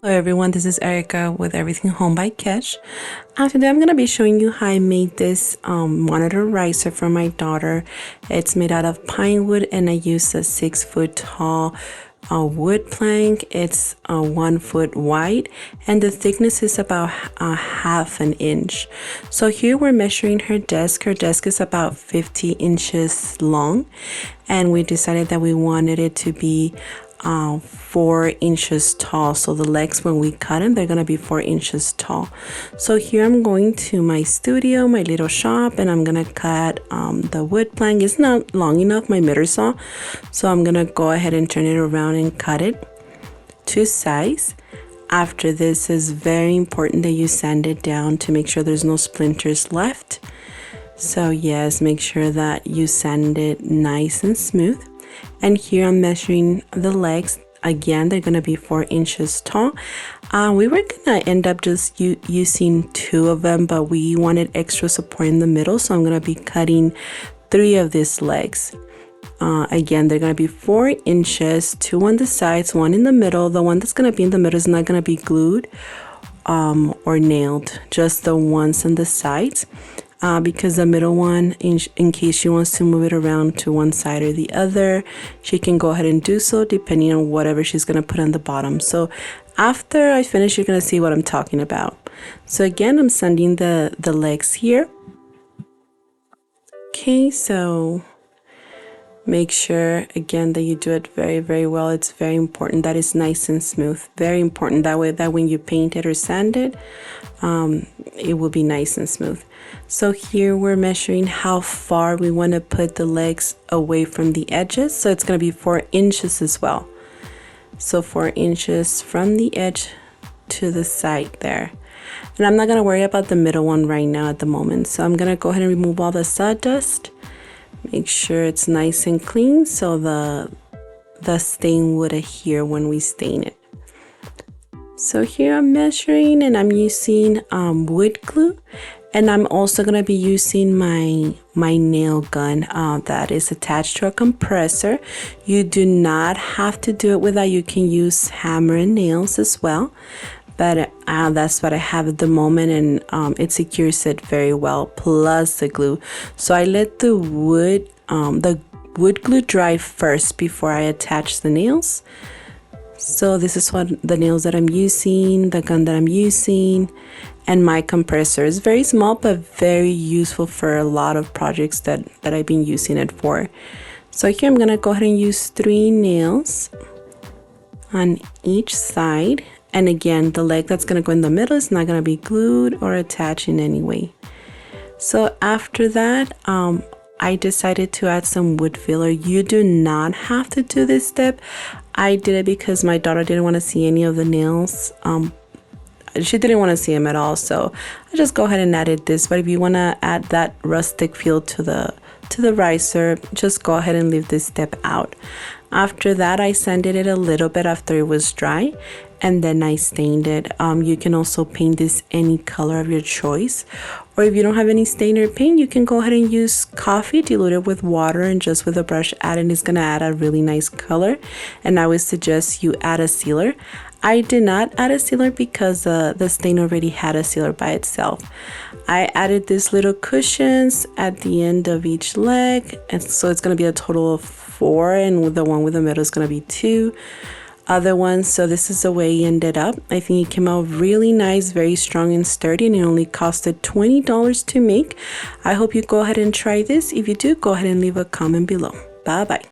Hello everyone, this is Erica with Everything Home by Kesh. Today I'm going to be showing you how I made this monitor riser for my daughter. It's made out of pine wood and I used a 6-foot tall wood plank. It's 1 foot wide and the thickness is about half an inch. So here we're measuring her desk. Her desk is about 50 inches long and we decided that we wanted it to be 4 inches tall. So the legs, when we cut them, they're gonna be 4 inches tall. So here I'm going to my studio, my little shop, and I'm gonna cut the wood plank. It's not long enough, my miter saw, so I'm gonna go ahead and turn it around and cut it to size. After this, is very important that you sand it down to make sure there's no splinters left. So yes, make sure that you sand it nice and smooth. And here I'm measuring the legs. Again, they're gonna be 4 inches tall. We were gonna end up just using 2 of them, but we wanted extra support in the middle, so I'm gonna be cutting 3 of these legs. Again, they're gonna be 4 inches, 2 on the sides, 1 in the middle. The one that's gonna be in the middle is not gonna be glued or nailed, just the ones on the sides. Because the middle one, in case she wants to move it around to one side or the other, she can go ahead and do so depending on whatever she's going to put on the bottom. So after I finish, you're going to see what I'm talking about. So again, I'm sanding the legs here. Okay, so make sure again that you do it very well. It's very important that it's nice and smooth. Very important that way that when you paint it or sand it, it will be nice and smooth. So here we're measuring how far we want to put the legs away from the edges. So it's going to be 4 inches as well. So 4 inches from the edge to the side there. And I'm not going to worry about the middle one right now at the moment. So I'm going to go ahead and remove all the sawdust. Make sure it's nice and clean so the stain would adhere when we stain it. So here I'm measuring and I'm using wood glue, and I'm also going to be using my nail gun that is attached to a compressor. You do not have to do it with that. You can use hammer and nails as well, but that's what I have at the moment, and it secures it very well, plus the glue. So I let the wood glue dry first before I attach the nails. So this is what the nails that I'm using, the gun that I'm using, and my compressor is very small but very useful for a lot of projects that I've been using it for. So here I'm gonna go ahead and use 3 nails on each side. And again, the leg that's gonna go in the middle is not gonna be glued or attached in any way. So after that, I decided to add some wood filler. You do not have to do this step. I did it because my daughter didn't want to see any of the nails. She didn't want to see them at all, so I just go ahead and added this. But if you want to add that rustic feel to the riser, just go ahead and leave this step out. After that, I sanded it a little bit after it was dry, and then I stained it. You can also paint this any color of your choice, or if you don't have any stain or paint, you can go ahead and use coffee, dilute it with water, and just with a brush add it. It's gonna add a really nice color, and I would suggest you add a sealer. I did not add a sealer because the stain already had a sealer by itself. I added these little cushions at the end of each leg, and so it's going to be a total of 4, and the one with the middle is going to be 2 other ones. So this is the way it ended up. I think it came out really nice, very strong and sturdy, and it only costed $20 to make. I hope you go ahead and try this. If you do, go ahead and leave a comment below. Bye bye.